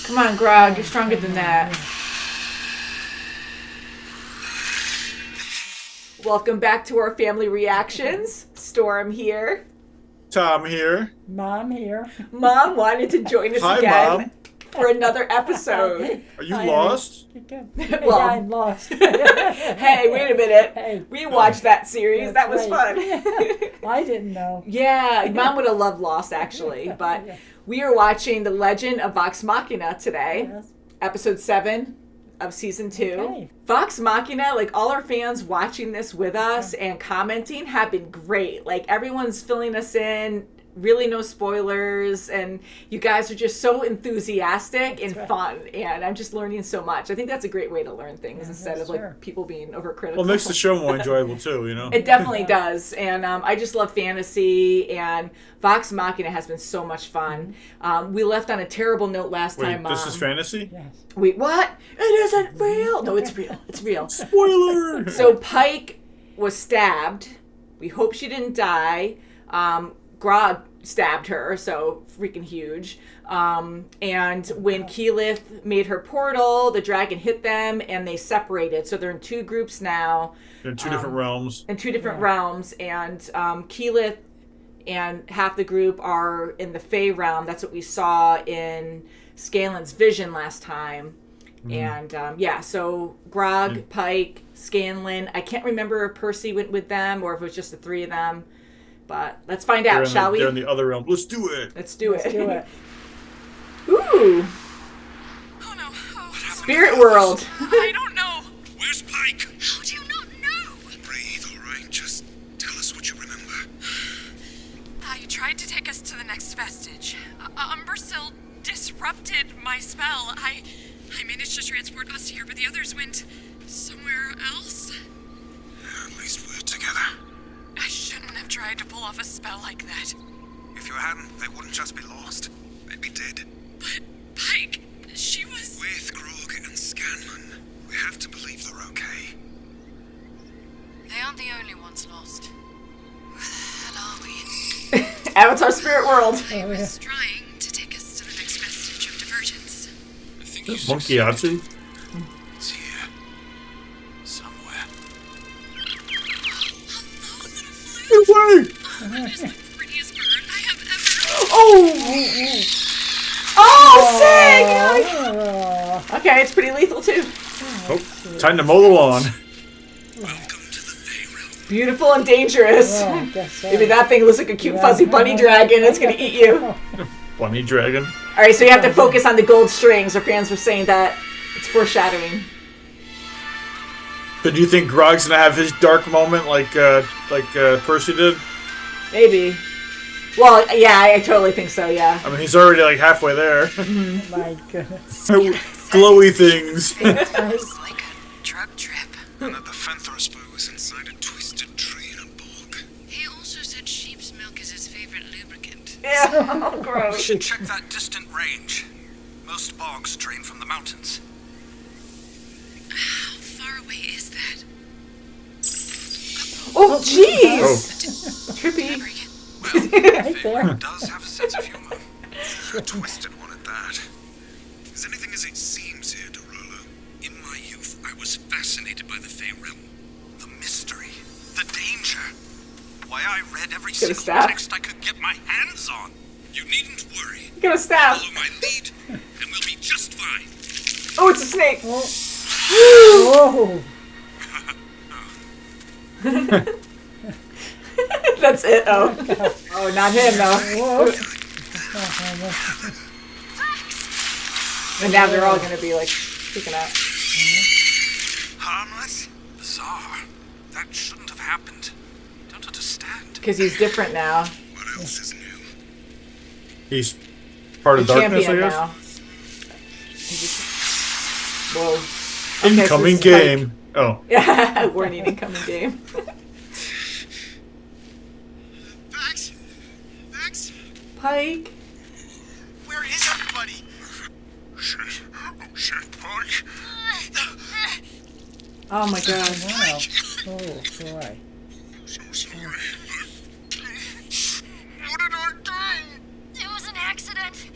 Come on, Grog. You're stronger than that. Welcome back to our family reactions. Storm here. Tom here. Mom here. Mom wanted to join us Hi, again Mom. for another episode. Are you lost? Well, yeah, I'm lost. Hey, wait a minute. Hey, We watched that series. That was right. fun. I didn't know. Yeah, Mom would have loved Lost, actually. But we are watching The Legend of Vox Machina today. Yes. Episode 7 of Season 2. Okay. Vox Machina, like all our fans watching this with us and commenting have been great. Like everyone's filling us in. Really no spoilers, and you guys are just so enthusiastic and fun, and I'm just learning so much. I think that's a great way to learn things instead of like people being overcritical. Well, it makes the show more enjoyable too, you know? It definitely does, and I just love fantasy, and Vox Machina has been so much fun. We left on a terrible note last time. This is fantasy? Yes. Wait, what? It isn't real! No, it's real. It's real. Spoiler! So Pike was stabbed. We hope she didn't die. Grog stabbed her, so freaking huge. And when Keyleth made her portal, the dragon hit them and they separated. So they're in two groups now. In two different realms. In two different realms. And Keyleth and half the group are in the Fey Realm. That's what we saw in Scanlan's vision last time. And so Grog, Pike, Scanlan. I can't remember if Percy went with them or if it was just the three of them. But let's find out, shall we? They're in the other realm. Let's do it. Let's do it. Ooh. Oh no. Oh, Spirit world. I don't know. Where's Pike? How do you not know? Breathe, all right? Just tell us what you remember. I tried to take us to the next vestige. Umbersill disrupted my spell. I managed to transport us here, but the others went somewhere else. At least we're together. I shouldn't have tried to pull off a spell like that. If you hadn't, they wouldn't just be lost. They'd be dead. But Pike, she was... With Grog and Scanlan, we have to believe they're okay. They aren't the only ones lost. Where the hell are we? Avatar Spirit World. I was trying to take us to the next vestige of divergence. I think Monkey Yahtzee? It's here. Somewhere. No way! That is the prettiest bird I have ever... Oh, sick! Oh. Okay, it's pretty lethal too. Oh, time to mow the lawn. Welcome to the Fey Realm. Beautiful and dangerous. Oh, I guess so. Maybe that thing looks like a cute fuzzy bunny dragon. It's gonna eat you. Bunny dragon. All right, so you have to focus on the gold strings. Our fans were saying that it's foreshadowing. So do you think Grog's gonna have his dark moment like Percy did? Maybe. Well, yeah, I totally think so. Yeah. I mean, he's already like halfway there. My goodness. Glowy things. It's like a drug trip. And that the Fenthor's bow was inside a twisted tree in a bog. He also said sheep's milk is his favorite lubricant. Yeah. Oh, gross. Should check that distant range. Most bogs drain from the mountains. How far away is that? Oh, jeez. Oh. Trippy. Right there. It does have a sense of humor. A twisted one at that. Is anything as it seems here, Dorolo? In my youth, I was fascinated by the Fey Realm. The mystery. The danger. Why, I read every Get a single staff. text I could get my hands on. You needn't worry. Get a staff. Follow my lead, and we'll be just fine. Oh, it's a snake. Whoa. That's it. Oh. Oh, not him though. Whoa. And now they're all gonna be like freaking out. Harmless? Bizarre. That shouldn't have happened. Don't understand. Because he's different now. What else is new? He's part of He's darkness, I champion guess. now. Whoa. Okay, so Incoming this is Pike. game. Oh. Yeah, warning, incoming game. Vax? Vax? Pike. Where is everybody? Shit. Oh, shit, Pike. Oh my god. Wow. Oh, boy. So sorry. What did I do? It was an accident.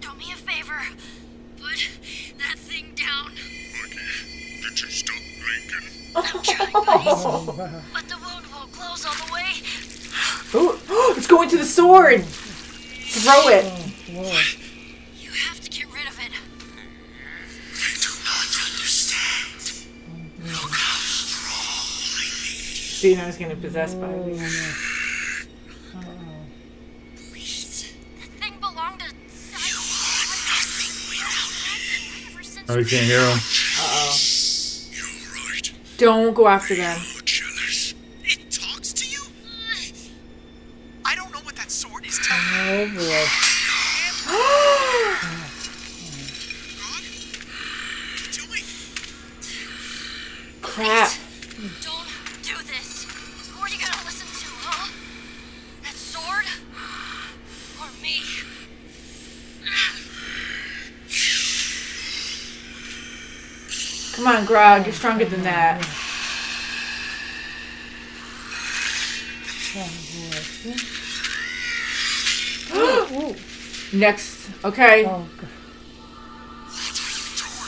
Do me a favor. Put that thing down. Did you stop blinking? I'm trying, buddies. But the wound won't close all the way. Ooh, it's going to the sword. Throw it. You have to get rid of it. They do not understand. Look how strong I made So you know he's getting possessed by it. Please. That thing belonged to... you. Are nothing without me. Oh, you can't hear him. Uh-oh. You're right. Don't go after them. You're jealous. It talks to you? I don't know what that sword is telling you. Oh boy. God? Doing? Crap. Don't do this. Who are you gonna listen to, huh? That sword? Or me? Come on, Grog. You're stronger than that. Oh, Next. Okay. oh, God.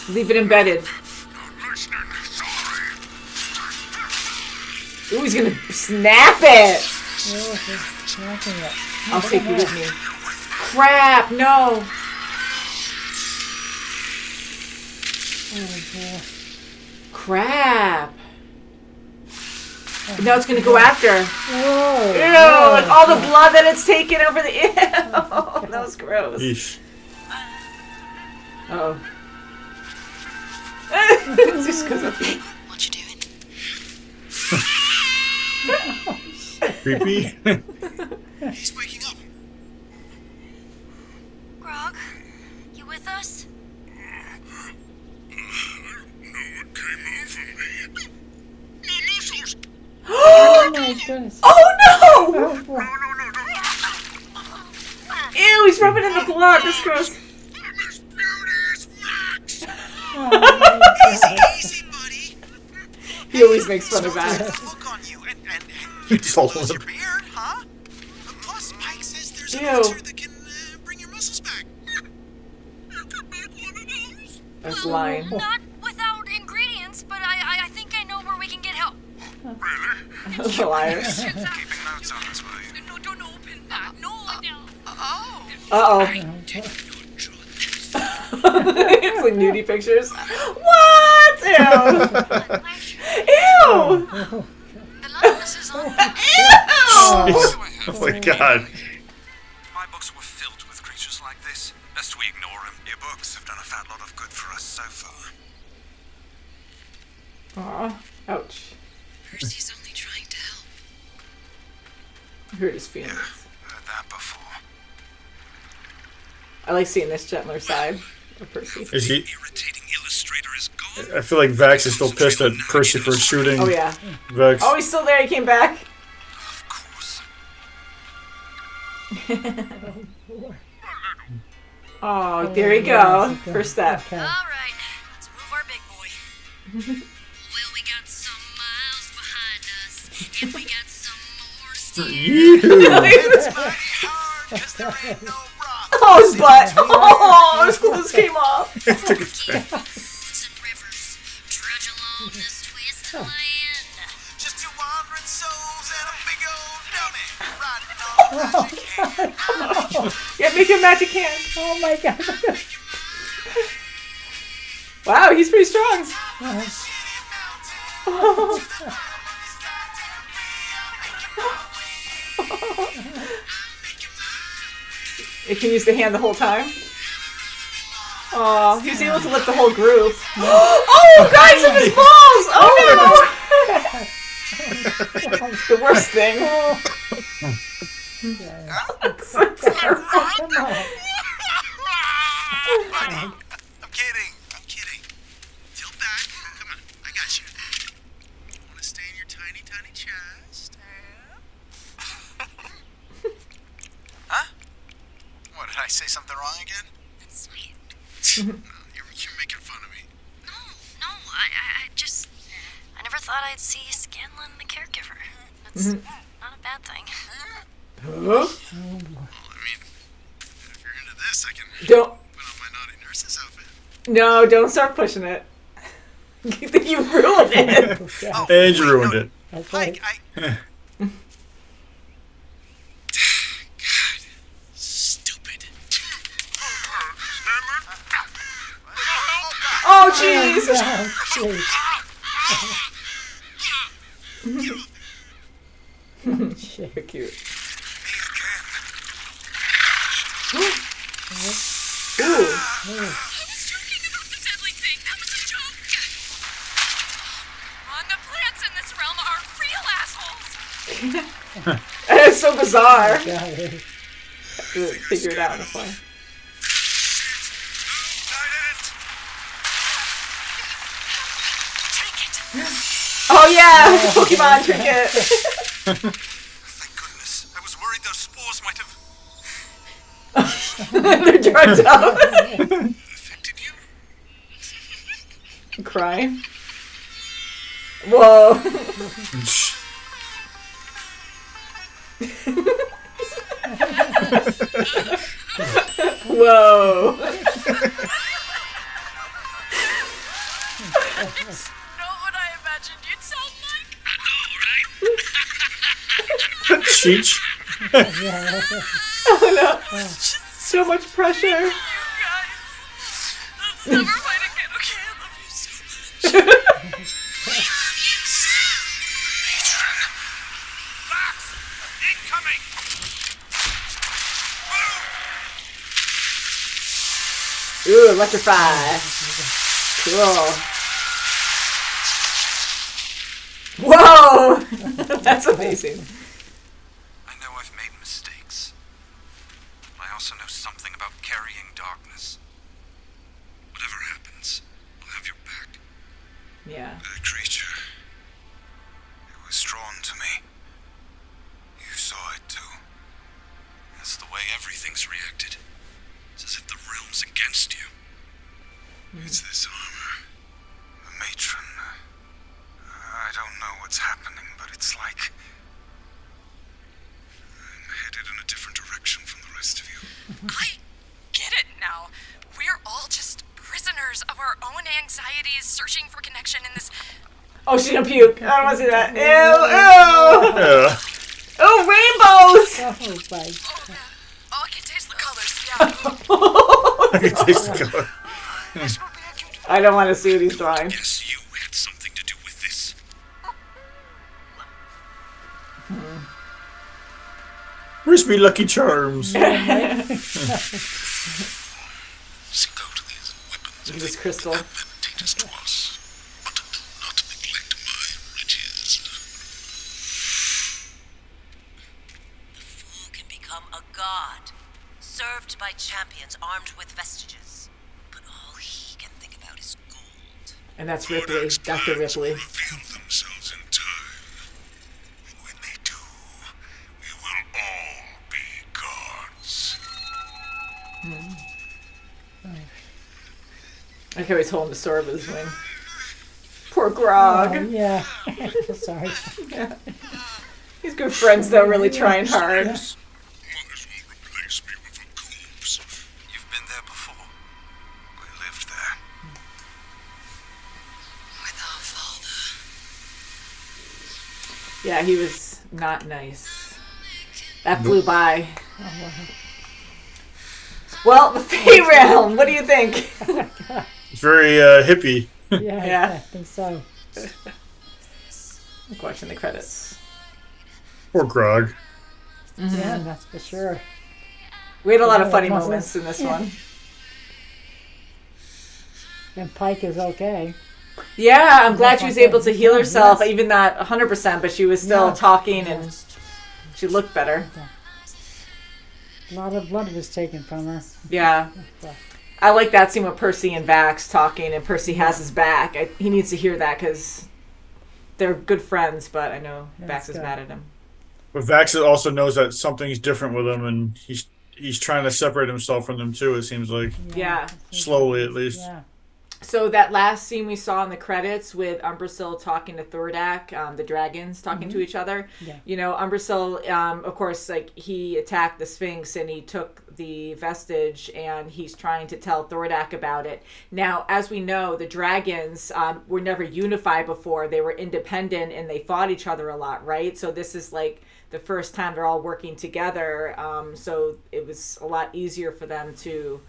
Leave it embedded. Listening. Sorry. Ooh, he's gonna snap it. Oh, he's snapping it. I'll take you with me. Crap. No. Oh, boy. Crap. Now it's gonna go after. Whoa. Ew, with all the blood that it's taken over the... Ew, that was gross. Yeesh. Uh-oh. It just goes up. What you doing? Creepy. He's waking up. Grog, you with us? I don't know what came over me. My muscles. Oh my goodness. Oh no! Oh boy. Ew, he's rubbing in the blood. That's gross. Miss Beauty is waxed. Oh my God. Easy, buddy. He always makes fun of that. Look on you, and you didn't Solid. lose your beard, huh? Plus, Pike says there's an Ew. elixir that can bring your muscles back. You could make one of those. That's lying. Not without ingredients, but I think I know where we can get help. Really? That's a liar. Keeping notes on this, will you? No, don't open that. No. Oh. Uh-oh. It's like nudie pictures. What? Ew. Ew. The likeness is on. Ew. Oh my god. My books were filled with creatures like this. Best we ignore them. Your books have done a fat lot of good for us so far. Aw. Ouch. Percy's only trying to help. Hurt his feelings. Heard that before. I like seeing this gentler side of Percy. Is he? Irritating illustrator is gone. I feel like Vax is still pissed at Percy for shooting Oh yeah. Vex. Oh, he's still there. He came back. Of course. Oh, there you go. First step. Okay. All right, let's move our big boy. Well, we got some miles behind us, and we got some more still. It's mighty hard, 'cause there ain't no broth. Oh, his butt. Oh, his clothes came off. Woods and rivers, trudge along this twisted land. Just two wandering souls and a big old dummy riding on magic hand. Yeah, make a magic hand. Oh my God. Wow, he's pretty strong. It can use the hand the whole time. Oh, he was able to lift the whole group. Oh, guys, in his balls! Oh no! The worst thing. Come on. I'm kidding. Tilt back. Come on, I got you. You want to stay in your tiny, tiny chest? Huh? What, did I say something wrong again? That's sweet. No, you're making fun of me. No, I just... I never thought I'd see Scanlan the caregiver. That's not a bad thing. Huh? Well, I mean, if you're into this, I can Don't. put on my naughty princess outfit? No, don't start pushing it. You ruined it. Yeah, And you ruined it. that's right. Pike, God, stupid. Oh, jeez. Oh, jeez. You're cute. Me again. Ooh. I was joking about the deadly thing. That was a joke. Come on, the plants in this realm are real assholes. It's so bizarre. Yeah, it is. Figure it out on the fly. Oh yeah, Pokemon trinket. Thank goodness. I was worried those spores might have They're drugged up. affected you. Crying. Whoa. Whoa. Not what I imagined you'd sound like. Cheech. Oh no. So much pressure. You guys. Let's never fight again, okay? I love you so much. Vox, incoming. Ooh, electrify. Cool. Whoa! That's amazing. I know I've made mistakes. I also know something about carrying darkness. Whatever happens, I'll have your back. Yeah. That creature. It was drawn to me. You saw it too. That's the way everything's reacted. It's as if the realm's against you. It's this armor. The matron. I don't know what's happening, but it's like I'm headed in a different direction from the rest of you. I get it now. We're all just prisoners of our own anxieties, searching for connection in this. Oh, she's gonna puke. I don't want to see that. Ew, ew. Yeah. Oh, rainbows! Oh, my. Oh, yeah. Oh, I can taste the colors. Yeah. I can taste the color. I don't want to see what he's drawing. Yes, you had something to do with this. Where's me Lucky Charms? See, go to these weapons and This they crystal. advantageous to us. But do not neglect my riches. The fool can become a god, served by champions armed with vestiges. But all he can think about is gold. And that's Ripley, Dr. Ripley. Reveal themselves in time. And when they do, we will all be gods. I can always hold him to Sorb his wing. Poor Grog. Oh, yeah. Sorry. He's good friends though, really trying hard. Might as well replace me with a corpse. You've been there before. We lived there. With our father. Yeah, he was not nice. That flew by. Well, the Fey Realm, what do you think? It's very hippie. Yeah, Yeah. I think so. I'm watching the credits. Poor Grog. Yeah, that's for sure. We had a lot of funny Muscles. moments in this one. And Pike is okay. Yeah, I'm glad she was able to heal herself, Yes. even not 100%, but she was still Yeah. talking and she looked better. A lot of blood was taken from her. Yeah. I like that scene with Percy and Vax talking, and Percy has his back. He needs to hear that because they're good friends, but I know That's Vax is good. mad at him. But Vax also knows that something's different with him, and he's trying to separate himself from them too. It seems like Yeah. slowly, at least. Yeah. So that last scene we saw in the credits with Umbrasyl talking to Thordak, the dragons talking to each other. Yeah. You know, Umbrasyl, of course, like he attacked the Sphinx and he took the vestige and he's trying to tell Thordak about it. Now, as we know, the dragons were never unified before. They were independent and they fought each other a lot, right? So this is like the first time they're all working together. So it was a lot easier for them to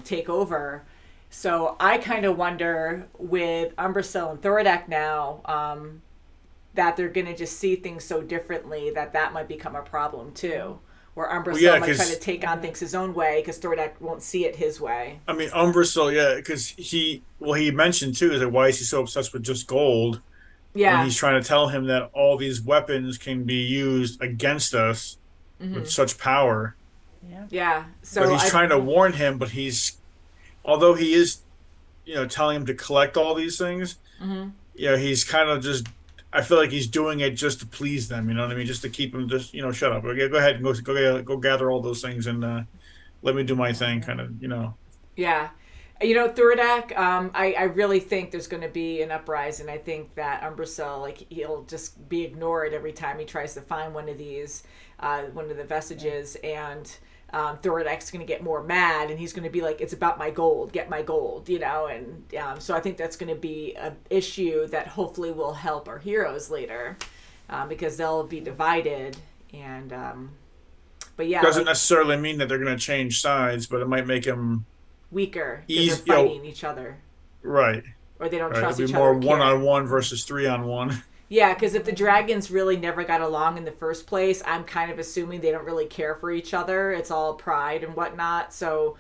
take over. So I kind of wonder with Umbrasyl and Thordak now that they're going to just see things so differently that might become a problem too. Where Umbrasyl might try to take on things his own way because Thordak won't see it his way. I mean, Umbrasyl, because he mentioned too, is that why is he so obsessed with just gold? Yeah. When he's trying to tell him that all these weapons can be used against us with such power. Yeah. So but he's trying to warn him, but although he is, telling him to collect all these things, he's kind of just, I feel like he's doing it just to please them, you know what I mean? Just to keep him shut up. Okay, go ahead and go gather all those things and let me do my thing, kind of, Yeah. Thordak, I really think there's going to be an uprising. I think that Umbrasyl, like, he'll just be ignored every time he tries to find one of these, one of the vestiges, and Thoradak's going to get more mad, and he's going to be like, it's about my gold, get my gold, and so I think that's going to be an issue that hopefully will help our heroes later, because they'll be divided, and but yeah. Doesn't necessarily mean that they're going to change sides, but it might make them weaker because they're fighting each other. Right. Or they don't trust each other. It'll be more one-on-one versus three-on-one. Yeah, because if the dragons really never got along in the first place, I'm kind of assuming they don't really care for each other. It's all pride and whatnot. So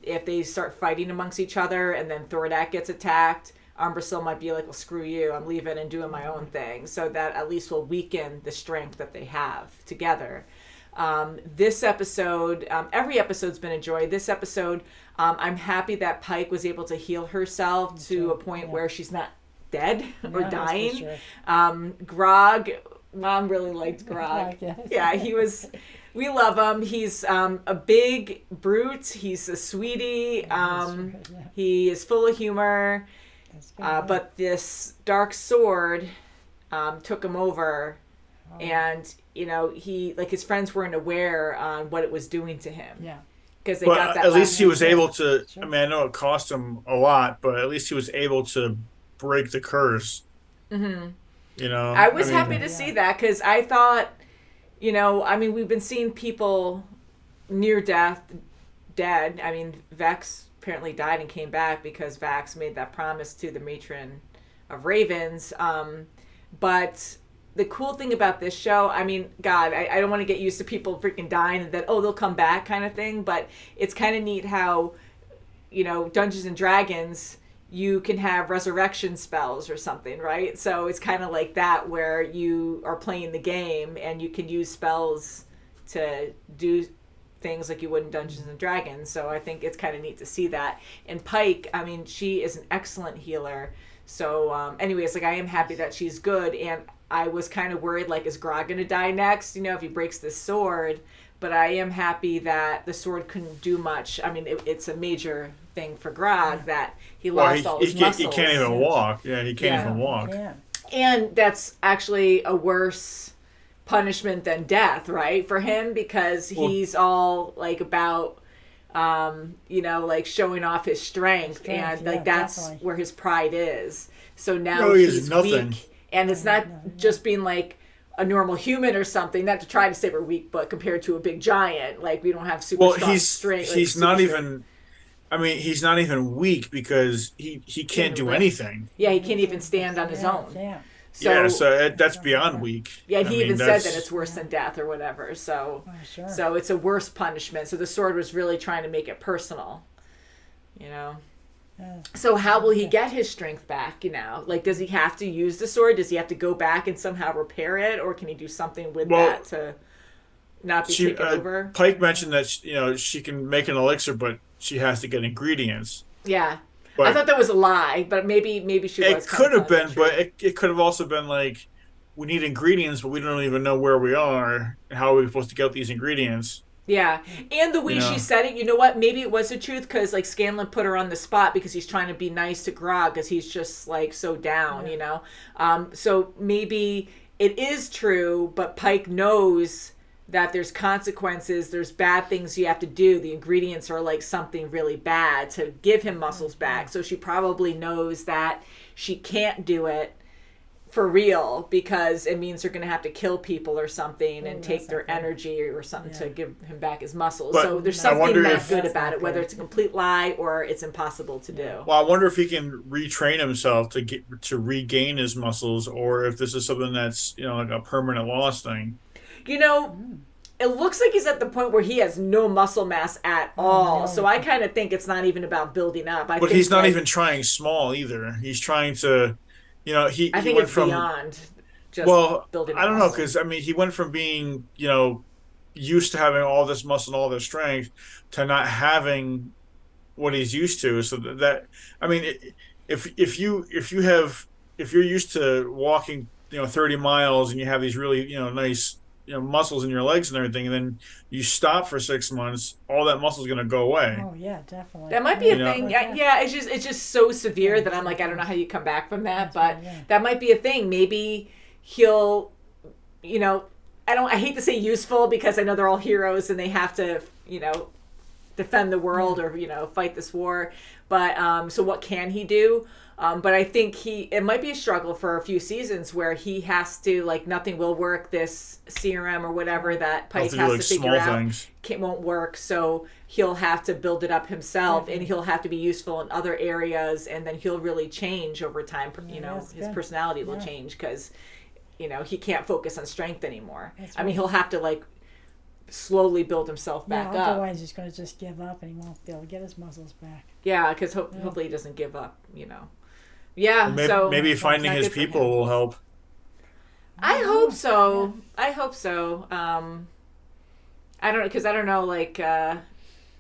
if they start fighting amongst each other and then Thordak gets attacked, Umbrasyl might be like, well, screw you, I'm leaving and doing my own thing. So that at least will weaken the strength that they have together. This episode, every episode's been a joy. This episode, I'm happy that Pike was able to heal herself to a point where she's not dead or dying. Sure. Grog, Mom really liked Grog. Yeah, we love him. He's a big brute. He's a sweetie. He is full of humor. But this dark sword took him over. And, he, like, his friends weren't aware on what it was doing to him. Yeah. Because they got that. At least he was able to, sure. I mean, I know it cost him a lot, but at least he was able to break the curse. Mm-hmm. I was happy to see that because I thought, we've been seeing people near death, dead. I mean, Vex apparently died and came back because Vax made that promise to the matron of Ravens. But the cool thing about this show, I mean, God, I don't want to get used to people freaking dying and that, they'll come back kind of thing. But it's kind of neat how, Dungeons and Dragons, you can have resurrection spells or something, right? So it's kind of like that where you are playing the game and you can use spells to do things like you would in Dungeons and Dragons. So I think it's kind of neat to see that. And Pike, I mean, she is an excellent healer. So anyways, like, I am happy that she's good. And I was kind of worried, like, is Grog going to die next, if he breaks this sword? But I am happy that the sword couldn't do much. I mean, it's a major thing for Grog that he lost all his muscles. He can't even walk. Yeah, he can't even walk. Yeah. And that's actually a worse punishment than death, right, for him? Because he's all, like, about, like, showing off his strength. And, like, that's definitely where his pride is. So now he's nothing. Weak. And it's not just being, like, a normal human or something, not to try to say we're weak, but compared to a big giant, like, we don't have super strong strength. He's not even, he's not even weak because he can't do anything. Yeah, he can't even stand on his own. Yeah. So that's beyond weak. Yeah, he even said that it's worse than death or whatever. So, so it's a worse punishment. So the sword was really trying to make it personal, So how will he get his strength back, Like, does he have to use the sword? Does he have to go back and somehow repair it? Or can he do something with that to not be taken over? Pike mentioned that, she can make an elixir, but she has to get ingredients. Yeah. But I thought that was a lie, but maybe she was. It could have been, but it could have also been like, we need ingredients, but we don't even know where we are. How are we supposed to get these ingredients? Yeah, and the way she said it, you know what? Maybe it was the truth because like Scanlan put her on the spot because he's trying to be nice to Grog because he's just like so down, you know. So maybe it is true, but Pike knows that there's consequences, there's bad things you have to do. The ingredients are like something really bad to give him muscles back. So she probably knows that she can't do it for real because it means they're going to have to kill people or something and take their energy or something to give him back his muscles. But so there's something not good about it, whether it's a complete lie or it's impossible to do. Well, I wonder if he can retrain himself to regain his muscles, or if this is something that's like a permanent loss thing. You know, it looks like he's at the point where he has no muscle mass at all. No. So I kind of think it's not even about building up. But he's not even trying small either. He's trying to. I think it's beyond just building. I don't know, because he went from being used to having all this muscle and all this strength to not having what he's used to. So if you're used to walking 30 miles and you have these really nice muscles in your legs and everything, and then you stop for 6 months, all that muscle is going to go away. Oh yeah, definitely. That might be a thing. Yeah, it's just so severe that I'm like, I don't know how you come back from that, but that might be a thing. Maybe he'll, I hate to say useful because I know they're all heroes and they have to, defend the world or fight this war. But so what can he do? But I think it might be a struggle for a few seasons where he has to, like, nothing will work. This serum or whatever that Pike has to figure out won't work. So he'll have to build it up himself, and he'll have to be useful in other areas, and then he'll really change over time. His personality will change because, he can't focus on strength anymore. He'll have to, like, slowly build himself back up. Otherwise he's going to just give up and he won't be able to get his muscles back. Yeah, because hopefully he doesn't give up, Yeah, well, maybe finding his people will help. I hope so. I hope so. I don't know, like, I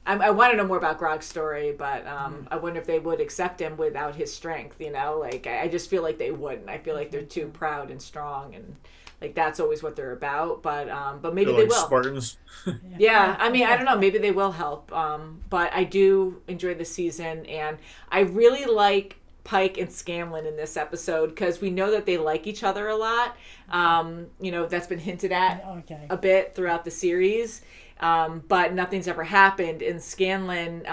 want to know more about Grog's story, but I wonder if they would accept him without his strength, Like, I just feel like they wouldn't. I feel like they're too proud and strong, and, like, that's always what they're about, but maybe they will. Spartans. Yeah, I don't know. Maybe they will help. But I do enjoy the season, and I really like Pike and Scanlan in this episode because we know that they like each other a lot. That's been hinted at a bit throughout the series. But nothing's ever happened. And Scanlan,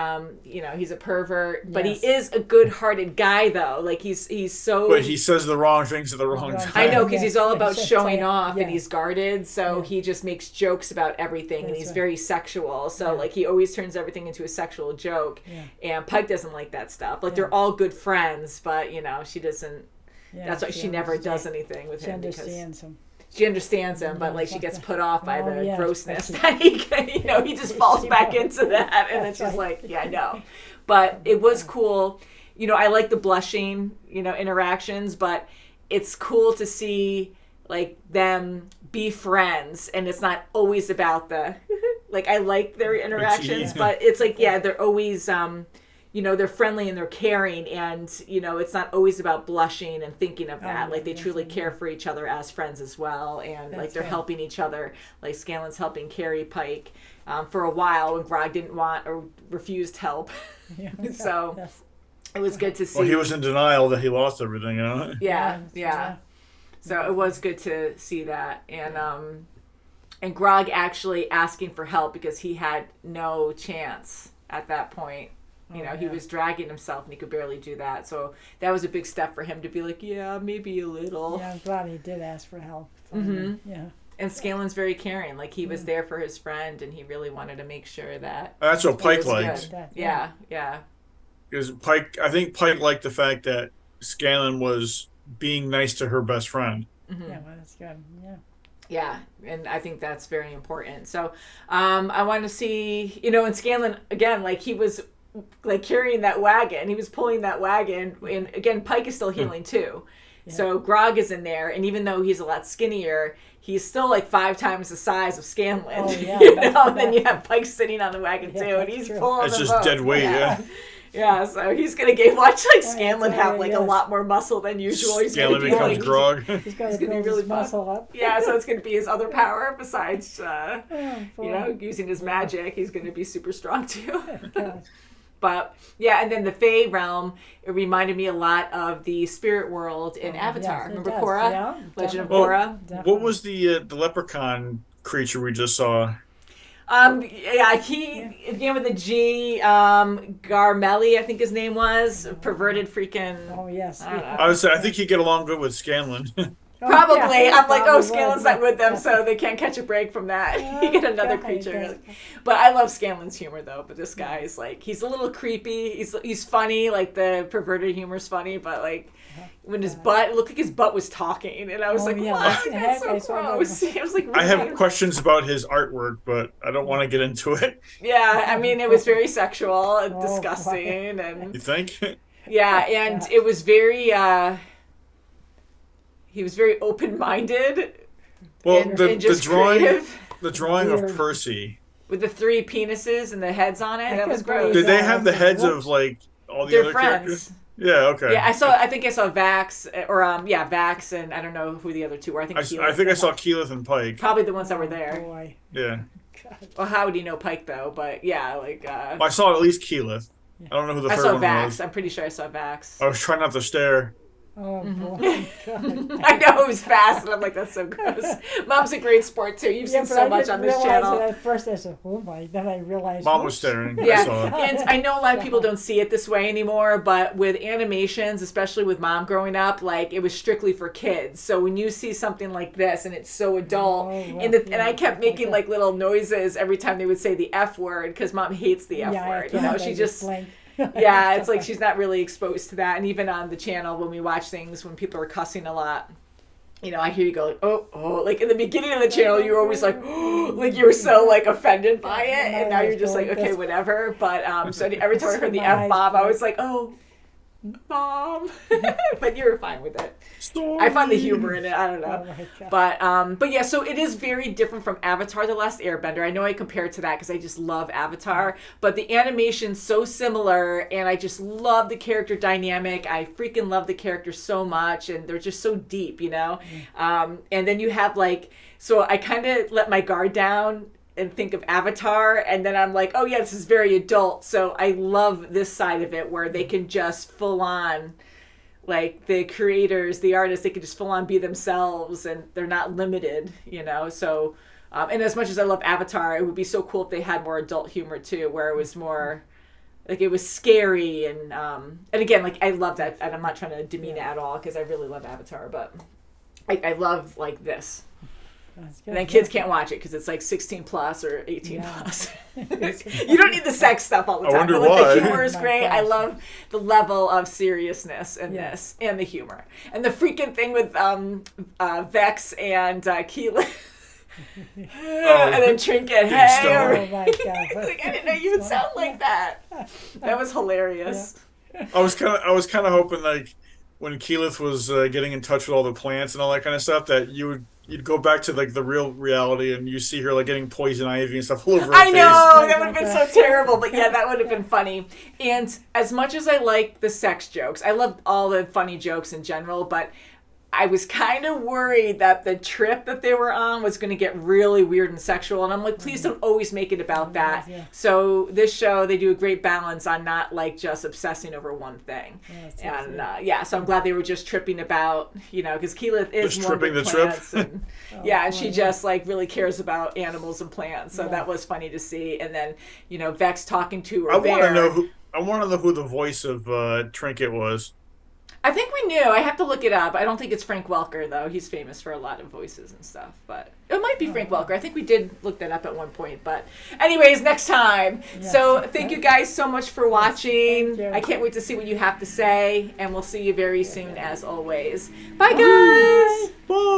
he's a pervert, but he is a good-hearted guy, though. Like, he's so... But he says the wrong things at the wrong time. I know, because he's all about showing off, and he's guarded, so he just makes jokes about everything, and he's very sexual. So, like, he always turns everything into a sexual joke, and Pike doesn't like that stuff. Like, they're all good friends, but, she doesn't... that's why she never does anything with him. She understands him, but like she gets put off by the grossness that he just falls back into that, and it's just like, I know. But it was cool. I like the blushing, interactions, but it's cool to see like them be friends, and it's not always about the like. I like their interactions, but it's like they're always they're friendly and they're caring, and, it's not always about blushing and thinking of that. Like, they truly care for each other as friends as well, and, like, they're helping each other. Like, Scanlan's helping carry Pike for a while when Grog didn't want or refused help. So it was good to see. Well, he was in denial that he lost everything, Yeah. So it was good to see that. And Grog actually asking for help because he had no chance at that point. He was dragging himself and he could barely do that. So that was a big step for him to be like, maybe a little. Yeah, I'm glad he did ask for help. Yeah. And Scanlan's very caring. Like, he was there for his friend, and he really wanted to make sure that... That's what Pike liked. Yeah. Because I think Pike liked the fact that Scanlan was being nice to her best friend. Mm-hmm. Yeah, well, that's good. Yeah, and I think that's very important. So I want to see, and Scanlan, again, like, he was... like carrying that wagon. He was pulling that wagon, and again, Pike is still healing too. So Grog is in there, and even though he's a lot skinnier, he's still like 5 times the size of Scanlan. And then you have Pike sitting on the wagon too, and he's pulling it's the just boat. dead weight. Yeah, so he's gonna watch like Yeah, Scanlan that's have right, like yes. a lot more muscle than usual. He's Scanlan gonna be becomes like, Grog. He's got He's to gonna be build really his muscle up. Yeah, so it's gonna be his other power besides Boy. using his magic. He's gonna be super strong too. God. But yeah, and then the Fey Realm, it reminded me a lot of the spirit world in Avatar. Yes, it Remember does. Korra? Yeah, Legend of definitely. Korra? What was the leprechaun creature we just saw? He began with a G. Garmelli, I think his name was. Perverted freaking. Oh, yes. I don't know. I would say I think he'd get along good with Scanlan. Probably. Yeah, I'm like, probably Scanlan's would, not with them, yeah. so they can't catch a break from that. Oh, You get another God, creature. yes. But I love Scanlan's humor, though. But this guy is like, he's a little creepy. He's funny. Like, the perverted humor's funny, but like, when his butt, it looked like his butt was talking. And I was like, yeah, what? what the That's heck? I so saw that. gross. I was like, I have really? questions about his artwork, but I don't want to get into it. Yeah, I mean, it was very sexual and Oh, disgusting. You And think? yeah, and it was very, he was very open-minded. Well, and the just drawing, creative. the drawing of Weird. Percy. With the 3 penises and the heads on it. I That was couldn't gross. believe Did they Yeah, have the like, heads what? of like all the They're other friends. characters? Yeah. Okay. Yeah, I think I saw Vax, or Vax, and I don't know who the other 2 were. I think I Keyleth. think I saw Keyleth and Pike. Probably the ones that were there. Boy. Yeah. God. Well, how would you know Pike, though? But yeah, like, Well, I saw at least Keyleth. I don't know who the I third saw one Vax. was. I'm pretty sure I saw Vax. I was trying not to stare. Oh, boy. God. I know it was fast, and I'm like, that's so gross. Mom's a great sport, too. You've seen but so I much didn't on this realize channel. it at first. I said, oh, my. Then I realized. Mom was oops. staring. I Yeah, saw it. and I know a lot of people don't see it this way anymore, but with animations, especially with Mom growing up, like, it was strictly for kids. So when you see something like this and it's so adult, and I kept making like little noises every time they would say the F word, because Mom hates the F word. You know, she just blank. yeah, it's like she's not really exposed to that. And even on the channel, when we watch things, when people are cussing a lot, you know, I hear you go, like, oh, like in the beginning of the channel, you were always like, like you were so like offended by it, and now you're just like, okay, whatever. But so every time I heard the F-bomb, I was like, oh, Mom, but you were fine with it. Sorry. I find the humor in it. I don't know, Oh, my God. but yeah. So it is very different from Avatar: The Last Airbender. I know I compare it to that because I just love Avatar, but the animation's so similar, and I just love the character dynamic. I freaking love the characters so much, and they're just so deep, you know. And then you have like, so I kind of let my guard down and think of Avatar, and then I'm like, oh yeah, this is very adult. So I love this side of it where they can just full on, like the creators, the artists, they can just full on be themselves, and they're not limited, you know. So and as much as I love Avatar, it would be so cool if they had more adult humor too, where it was more like it was scary, and again, like I love that, and I'm not trying to demean it at all because I really love Avatar, but I love like this. That's good. And then kids can't watch it because it's like 16 plus or 18 plus. You don't need the sex stuff all the time. wonder But like, why. the humor is My great. gosh. I love the level of seriousness in Yeah. this, and the humor, and the freaking thing with Vex and Keelan. And then Trinket, hey, Stone. Oh, my God. like, I didn't know you would sound like that. That was hilarious. I was kind of hoping like when Keyleth was getting in touch with all the plants and all that kind of stuff that you'd go back to like the real reality and you see her like getting poison ivy and stuff all over her I face. know, that would have been so terrible, but yeah, that would have been funny. And as much as I like the sex jokes, I love all the funny jokes in general, but I was kind of worried that the trip that they were on was going to get really weird and sexual, and I'm like, please don't always make it about that. Yeah. So this show, they do a great balance on not like just obsessing over one thing. And so I'm glad they were just tripping about, you know, because Keyleth is Just one tripping with the trip. plants, and and she just like really cares about animals and plants, so that was funny to see. And then, you know, Vex talking to her I want bear. to know who the voice of Trinket was. I think we knew. I have to look it up. I don't think it's Frank Welker, though. He's famous for a lot of voices and stuff. But it might be Frank Welker. I think we did look that up at one point. But anyways, next time. So thank you guys so much for watching. Thank you. I can't wait to see what you have to say. And we'll see you very soon, as always. Bye, guys. Bye.